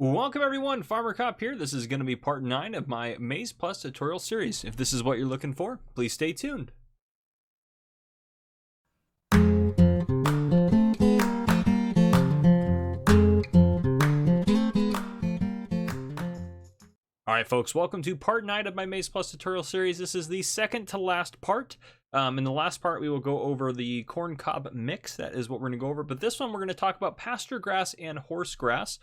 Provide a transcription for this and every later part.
Welcome everyone, Farmer Cop here. This is going to be part 9 of my Maize Plus tutorial series. If this is what you're looking for, please stay tuned. Alright folks, welcome to part 9 of my Maize Plus tutorial series. This is the second to last part. In the last part we will go over the corn cob mix. That is what we're going to go over. But this one we're going to talk about pasture grass and horse grass.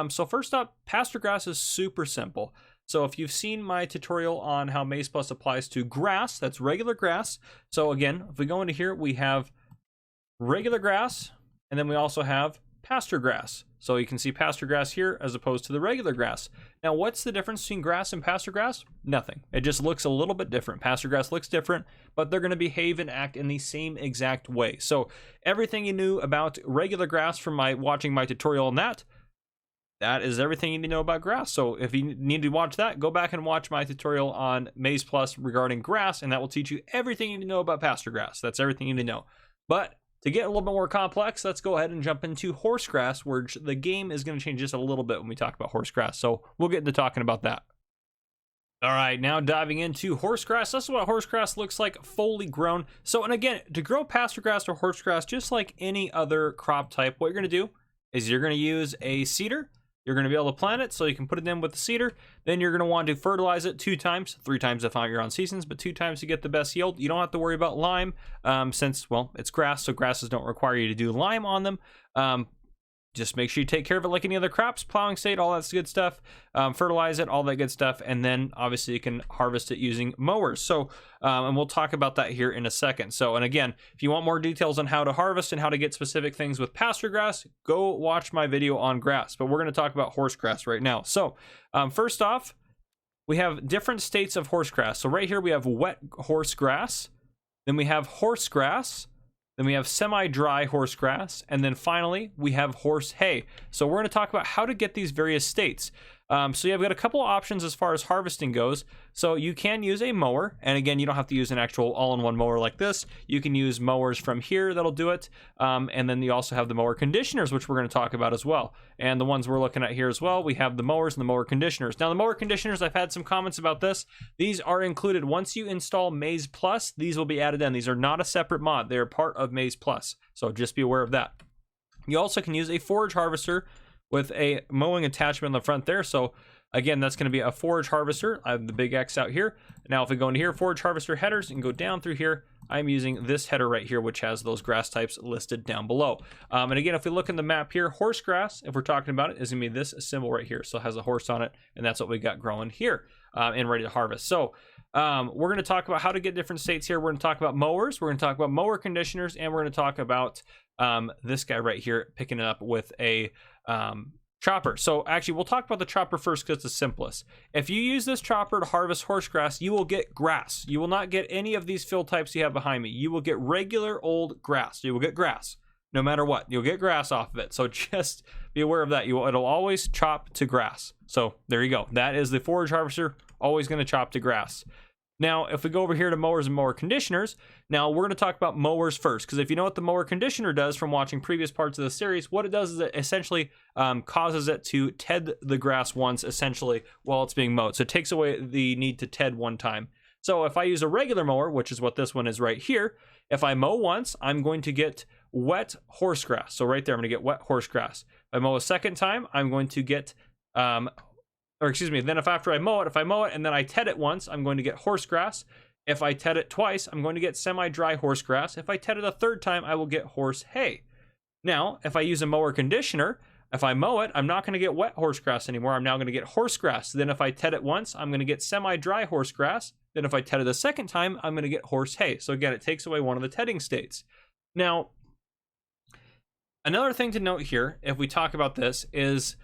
So first up, pasture grass is super simple. So if you've seen my tutorial on how Maize Plus applies to grass, that's regular grass. So again, if we go into here, we have regular grass, and then we also have pasture grass. So you can see pasture grass here as opposed to the regular grass. Now, what's the difference between grass and pasture grass? Nothing. It just looks a little bit different. Pasture grass looks different, but they're going to behave and act in the same exact way. So everything you knew about regular grass from watching my tutorial on that is everything you need to know about grass. So if you need to watch that, go back and watch my tutorial on Maize Plus regarding grass, and that will teach you everything you need to know about pasture grass. That's everything you need to know. But to get a little bit more complex, let's go ahead and jump into horse grass, where the game is going to change just a little bit when we talk about horse grass. So we'll get into talking about that. All right, now diving into horse grass. This is what horse grass looks like fully grown. So, and again, to grow pasture grass or horse grass, just like any other crop type, what you're going to do is you're going to use a seeder. You're going to be able to plant it so you can put it in with the seeder. Then you're going to want to fertilize it 2 times, 3 times if you're on seasons, but 2 times to get the best yield. You don't have to worry about lime since, well, it's grass, so grasses don't require you to do lime on them. Just make sure you take care of it like any other crops, plowing state, all that good stuff, fertilize it, all that good stuff, and then obviously you can harvest it using mowers. So, and we'll talk about that here in a second. So, and again, if you want more details on how to harvest and how to get specific things with pasture grass, go watch my video on grass. But we're going to talk about horse grass right now. So, first off, we have different states of horse grass. So right here we have wet horse grass, then we have horse grass, then we have semi-dry horse grass, and then finally we have horse hay. So we're going to talk about how to get these various states. So you've got a couple of options as far as harvesting goes. So you can use a mower, and again, you don't have to use an actual all-in-one mower like this. You can use mowers from here that'll do it. And then you also have the mower conditioners, which we're going to talk about as well. And the ones we're looking at here as well, we have the mowers and the mower conditioners. Now the mower conditioners, I've had some comments about this. These are included once you install Maize Plus. These will be added in. These are not a separate mod. They're part of Maize Plus. So just be aware of that. You also can use a forage harvester with a mowing attachment on the front there. So again, that's going to be a forage harvester. I have the big X out here. Now if we go into here, forage harvester headers, and go down through here, I'm using this header right here, which has those grass types listed down below. And again, if we look in the map here, horse grass, if we're talking about it, is going to be this symbol right here. So it has a horse on it, and that's what we got growing here and ready to harvest. So we're going to talk about how to get different states here. We're going to talk about mowers, we're going to talk about mower conditioners, and we're going to talk about this guy right here picking it up with a chopper. So actually we'll talk about the chopper first because it's the simplest. If you use this chopper to harvest horse grass, you will get grass. You will not get any of these fill types you have behind me. You will get regular old grass. You will get grass no matter what. You'll get grass off of it. So just be aware of that. It'll always chop to grass. So there you go. That is the forage harvester, always going to chop to grass. Now, if we go over here to mowers and mower conditioners, now we're going to talk about mowers first, because if you know what the mower conditioner does from watching previous parts of the series, what it does is it essentially causes it to ted the grass once, essentially, while it's being mowed. So it takes away the need to ted one time. So if I use a regular mower, which is what this one is right here, if I mow once, I'm going to get wet horse grass. So right there, I'm going to get wet horse grass. If I mow a second time, I'm going to get then after I mow it, and then I ted it once, I'm going to get horse grass. If I ted it twice, I'm going to get semi-dry horse grass. If I ted it a third time, I will get horse hay. Now, if I use a mower conditioner, if I mow it, I'm not going to get wet horse grass anymore. I'm now going to get horse grass. Then if I ted it once, I'm going to get semi-dry horse grass. Then if I ted it a second time, I'm going to get horse hay. So again, it takes away one of the tedding states. Now, another thing to note here, if we talk about this, is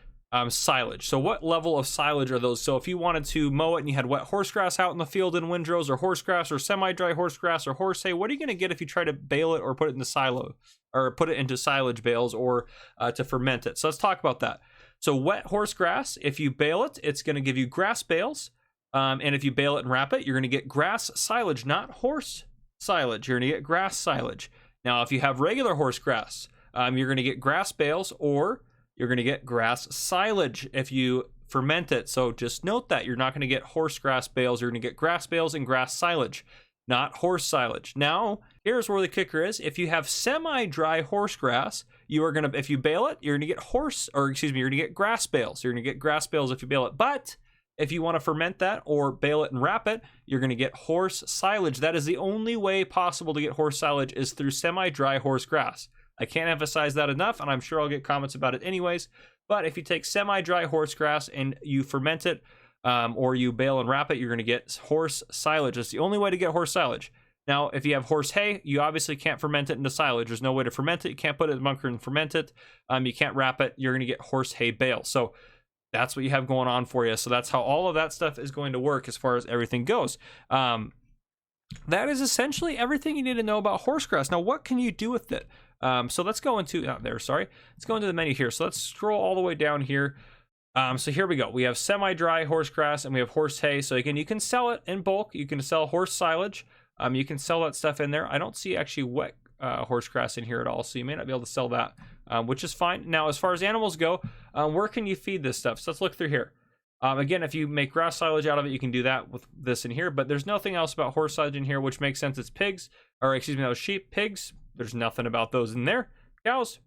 silage. So what level of silage are those? So if you wanted to mow it and you had wet horse grass out in the field in windrows, or horse grass, or semi-dry horse grass, or horse hay, what are you going to get if you try to bale it or put it in the silo, or put it into silage bales, or to ferment it? So let's talk about that. So wet horse grass, if you bale it, it's going to give you grass bales. And if you bale it and wrap it, you're going to get grass silage, not horse silage. You're going to get grass silage. Now, if you have regular horse grass, you're going to get grass bales, or you're going to get grass silage if you ferment it. So just note that you're not going to get horse grass bales. You're going to get grass bales and grass silage, not horse silage. Now, here's where the kicker is. If you have semi-dry horse grass, you are going to, if you bale it, you're going to get you're going to get grass bales. You're going to get grass bales if you bale it. But if you want to ferment that or bale it and wrap it, you're going to get horse silage. That is the only way possible to get horse silage, is through semi-dry horse grass. I can't emphasize that enough, and I'm sure I'll get comments about it anyways. But if you take semi-dry horse grass and you ferment it, or you bale and wrap it, you're going to get horse silage. That's the only way to get horse silage. Now, if you have horse hay, you obviously can't ferment it into silage. There's no way to ferment it. You can't put it in a bunker and ferment it. You can't wrap it. You're going to get horse hay bale. So that's what you have going on for you. So that's how all of that stuff is going to work as far as everything goes. That is essentially everything you need to know about horse grass. Now, what can you do with it? So let's go into, let's go into the menu here. So let's scroll all the way down here. So here we go. We have semi-dry horse grass and we have horse hay. So again, you can sell it in bulk. You can sell horse silage. You can sell that stuff in there. I don't see actually wet horse grass in here at all, so you may not be able to sell that, which is fine. Now, as far as animals go, where can you feed this stuff? So let's look through here. Again, if you make grass silage out of it, you can do that with this in here, but there's nothing else about horse silage in here, which makes sense. It's pigs, or excuse me, that was sheep. Pigs, there's nothing about those in there. Cows,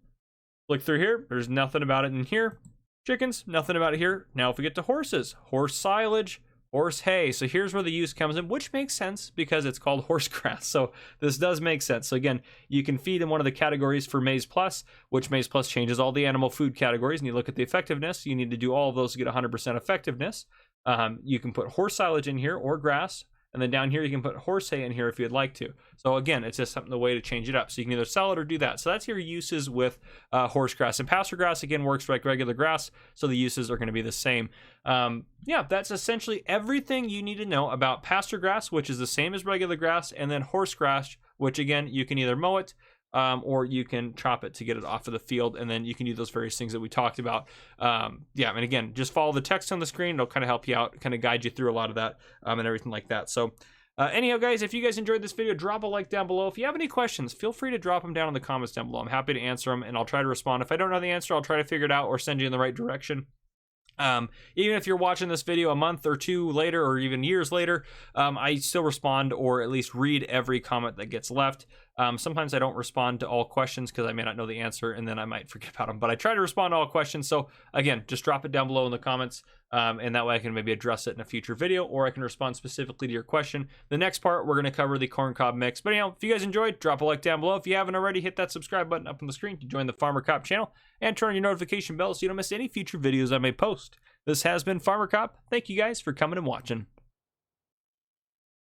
look through here. There's nothing about it in here. Chickens, nothing about it here. Now, if we get to horses, horse silage, horse hay. So here's where the use comes in, which makes sense because it's called horse grass. So this does make sense. So again, you can feed in one of the categories for Maize Plus, which Maize Plus changes all the animal food categories. And you look at the effectiveness, you need to do all of those to get 100% effectiveness. You can put horse silage in here or grass. And then down here, you can put horse hay in here if you'd like to. So again, it's just something, the way to change it up. So you can either sell it or do that. So that's your uses with horse grass. And pasture grass, again, works like regular grass. So the uses are going to be the same. Yeah, that's essentially everything you need to know about pasture grass, which is the same as regular grass. And then horse grass, which again, you can either mow it, or you can chop it to get it off of the field, and then you can do those various things that we talked about. Yeah, and again, just follow the text on the screen. It'll kind of help you out, kind of guide you through a lot of that, and everything like that. So anyhow, guys, if you guys enjoyed this video, drop a like down below. If you have any questions, feel free to drop them down in the comments down below. I'm happy to answer them, and I'll try to respond. If I don't know the answer, I'll try to figure it out or send you in the right direction. Even if you're watching this video a month or two later, or even years later, I still respond, or at least read every comment that gets left. Sometimes I don't respond to all questions because I may not know the answer, and then I might forget about them, but I try to respond to all questions. So again, just drop it down below in the comments, and that way I can maybe address it in a future video, or I can respond specifically to your question. The next part, we're going to cover the corn cob mix. But anyhow, if you guys enjoyed, drop a like down below. If you haven't already, hit that subscribe button up on the screen to join the Farmer Cop channel, and turn on your notification bell so you don't miss any future videos I may post. This has been Farmer Cop. Thank you guys for coming and watching.